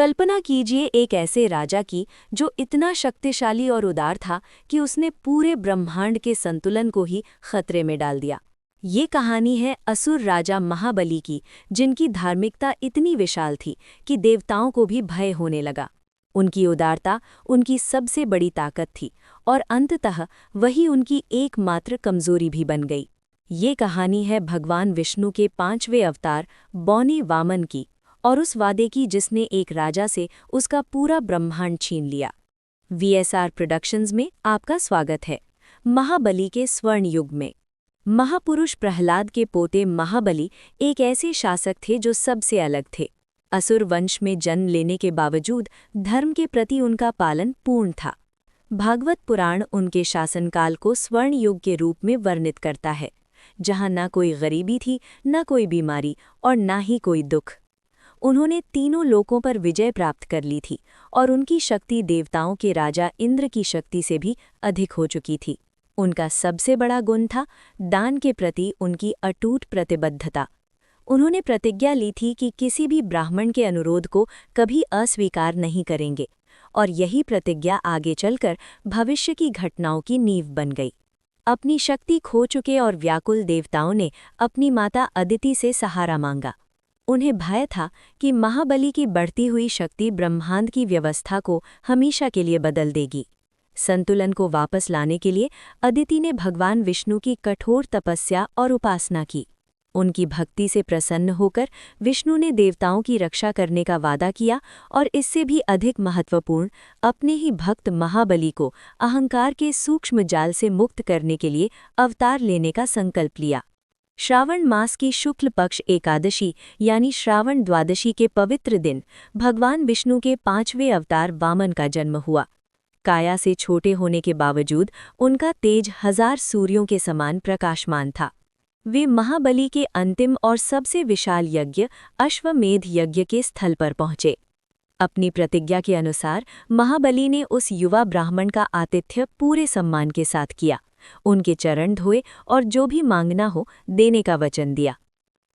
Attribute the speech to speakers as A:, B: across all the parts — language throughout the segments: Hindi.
A: कल्पना कीजिए एक ऐसे राजा की जो इतना शक्तिशाली और उदार था कि उसने पूरे ब्रह्मांड के संतुलन को ही खतरे में डाल दिया। ये कहानी है असुर राजा महाबली की, जिनकी धार्मिकता इतनी विशाल थी कि देवताओं को भी भय होने लगा। उनकी उदारता उनकी सबसे बड़ी ताकत थी और अंततः वही उनकी एकमात्र कमजोरी भी बन गई। ये कहानी है भगवान विष्णु के 5वें अवतार बौनी वामन की, और उस वादे की जिसने एक राजा से उसका पूरा ब्रह्मांड छीन लिया। वीएसआर प्रोडक्शंस में आपका स्वागत है। महाबली के स्वर्ण युग में महापुरुष प्रहलाद के पोते महाबली एक ऐसे शासक थे जो सबसे अलग थे। असुर वंश में जन्म लेने के बावजूद धर्म के प्रति उनका पालन पूर्ण था। भागवत पुराण उनके शासनकाल को स्वर्ण युग के रूप में वर्णित करता है, जहां न कोई गरीबी थी, न कोई बीमारी और न ही कोई दुख। उन्होंने तीनों लोकों पर विजय प्राप्त कर ली थी और उनकी शक्ति देवताओं के राजा इंद्र की शक्ति से भी अधिक हो चुकी थी। उनका सबसे बड़ा गुण था दान के प्रति उनकी अटूट प्रतिबद्धता। उन्होंने प्रतिज्ञा ली थी कि किसी भी ब्राह्मण के अनुरोध को कभी अस्वीकार नहीं करेंगे, और यही प्रतिज्ञा आगे चलकर भविष्य की घटनाओं की नींव बन गई। अपनी शक्ति खो चुके और व्याकुल देवताओं ने अपनी माता अदिति से सहारा मांगा। उन्हें भय था कि महाबली की बढ़ती हुई शक्ति ब्रह्मांड की व्यवस्था को हमेशा के लिए बदल देगी। संतुलन को वापस लाने के लिए अदिति ने भगवान विष्णु की कठोर तपस्या और उपासना की। उनकी भक्ति से प्रसन्न होकर विष्णु ने देवताओं की रक्षा करने का वादा किया और इससे भी अधिक महत्वपूर्ण, अपने ही भक्त महाबली को अहंकार के सूक्ष्म जाल से मुक्त करने के लिए अवतार लेने का संकल्प लिया। श्रावण मास की शुक्ल पक्ष एकादशी यानी श्रावण द्वादशी के पवित्र दिन भगवान विष्णु के 5वें अवतार वामन का जन्म हुआ। काया से छोटे होने के बावजूद उनका तेज 1000 सूर्यों के समान प्रकाशमान था। वे महाबली के अंतिम और सबसे विशाल यज्ञ अश्वमेध यज्ञ के स्थल पर पहुंचे। अपनी प्रतिज्ञा के अनुसार महाबली ने उस युवा ब्राह्मण का आतिथ्य पूरे सम्मान के साथ किया, उनके चरण धोए और जो भी मांगना हो देने का वचन दिया।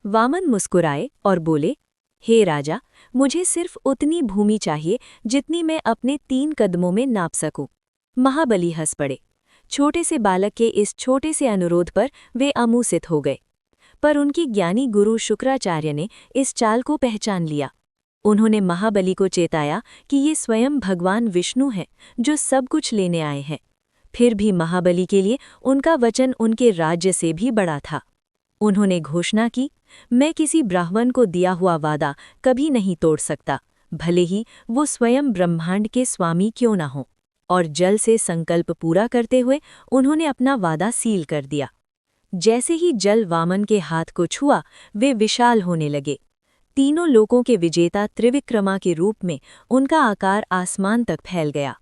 A: वामन मुस्कुराए और बोले, हे राजा, मुझे सिर्फ उतनी भूमि चाहिए जितनी मैं अपने 3 कदमों में नाप सकूं। महाबली हंस पड़े। छोटे से बालक के इस छोटे से अनुरोध पर वे अमूसित हो गए, पर उनकी ज्ञानी गुरु शुक्राचार्य ने इस चाल को पहचान लिया। उन्होंने महाबली को चेताया कि ये स्वयं भगवान विष्णु हैं जो सब कुछ लेने आए हैं। फिर भी महाबली के लिए उनका वचन उनके राज्य से भी बड़ा था। उन्होंने घोषणा की, मैं किसी ब्राह्मण को दिया हुआ वादा कभी नहीं तोड़ सकता, भले ही वो स्वयं ब्रह्मांड के स्वामी क्यों न हो। और जल से संकल्प पूरा करते हुए उन्होंने अपना वादा सील कर दिया। जैसे ही जल वामन के हाथ को छुआ, वे विशाल होने लगे। तीनों लोकों के विजेता त्रिविक्रमा के रूप में उनका आकार आसमान तक फैल गया।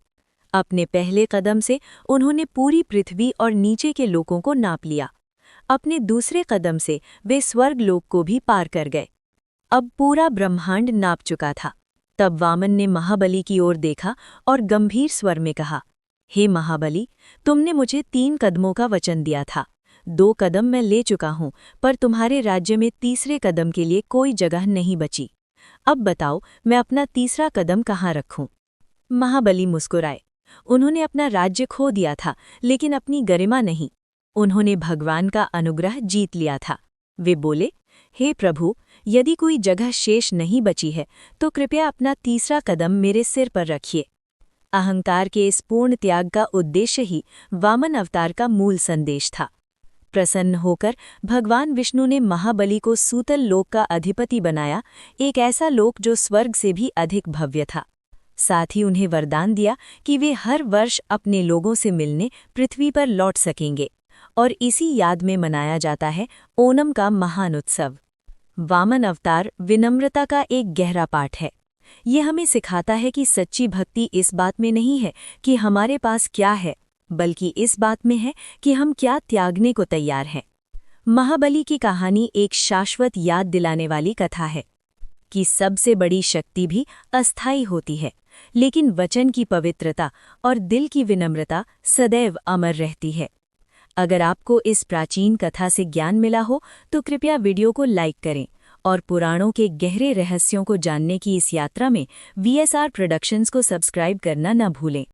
A: अपने पहले कदम से उन्होंने पूरी पृथ्वी और नीचे के लोकों को नाप लिया। अपने दूसरे कदम से वे स्वर्ग लोक को भी पार कर गए। अब पूरा ब्रह्मांड नाप चुका था। तब वामन ने महाबली की ओर देखा और गंभीर स्वर में कहा, हे महाबली, तुमने मुझे 3 कदमों का वचन दिया था। 2 कदम मैं ले चुका हूँ, पर तुम्हारे राज्य में तीसरे कदम के लिए कोई जगह नहीं बची। अब बताओ, मैं अपना तीसरा कदम कहाँ रखूं? महाबली मुस्कुराए। उन्होंने अपना राज्य खो दिया था, लेकिन अपनी गरिमा नहीं। उन्होंने भगवान का अनुग्रह जीत लिया था। वे बोले, हे प्रभु, यदि कोई जगह शेष नहीं बची है तो कृपया अपना तीसरा कदम मेरे सिर पर रखिए। अहंकार के इस पूर्ण त्याग का उद्देश्य ही वामन अवतार का मूल संदेश था। प्रसन्न होकर भगवान विष्णु ने महाबली को सूतल लोक का अधिपति बनाया, एक ऐसा लोक जो स्वर्ग से भी अधिक भव्य था। साथ ही उन्हें वरदान दिया कि वे हर वर्ष अपने लोगों से मिलने पृथ्वी पर लौट सकेंगे, और इसी याद में मनाया जाता है ओणम का महान उत्सव। वामन अवतार विनम्रता का एक गहरा पाठ है। ये हमें सिखाता है कि सच्ची भक्ति इस बात में नहीं है कि हमारे पास क्या है, बल्कि इस बात में है कि हम क्या त्यागने को तैयार हैं। महाबली की कहानी एक शाश्वत याद दिलाने वाली कथा है कि सबसे बड़ी शक्ति भी अस्थायी होती है, लेकिन वचन की पवित्रता और दिल की विनम्रता सदैव अमर रहती है। अगर आपको इस प्राचीन कथा से ज्ञान मिला हो तो कृपया वीडियो को लाइक करें और पुराणों के गहरे रहस्यों को जानने की इस यात्रा में VSR प्रोडक्शंस को सब्सक्राइब करना न भूलें।